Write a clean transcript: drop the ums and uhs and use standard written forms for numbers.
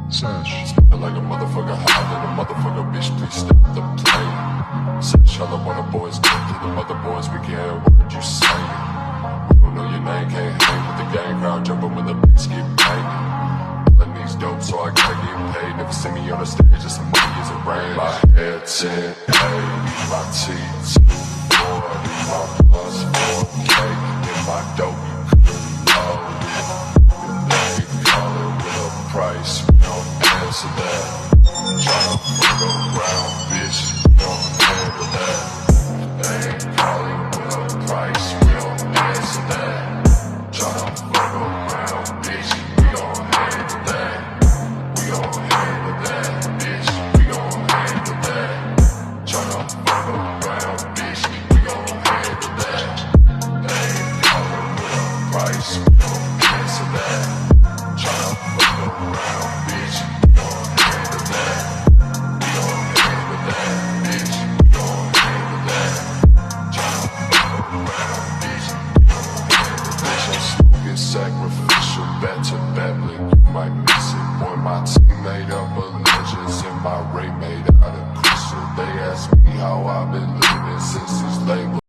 Sesh. Smoking like a motherfucker, high than a motherfucker, bitch, please stop the plane. Sesh, all I want the boys, get to the mother boys, we can't word you say. We don't know your name, can't hang with the gang crowd, jumping when the beats get banging. All I need's dope, so I gotta get paid. Never see me on the stage, just some money is a rain. My hair 10, 80, my teeth 240, my plus 4K, in my dope, you couldn't know. They call it with a price. Answer that. Tryna fuck around, bitch. We don't handle that. They ain't calling with a price. We don't answer that. Tryna fuck around, bitch. We don't handle that. We don't handle that, bitch. We don't handle that. Tryna fuck around, bitch. We don't handle that. They ain't calling with a price. We don't answer that. Tryna fuck around, bitch. Sacrificial, bet to Beverly, you might miss it. Boy, my team made up of legends and my Ray made out of crystal. They ask me how I've been living since this label.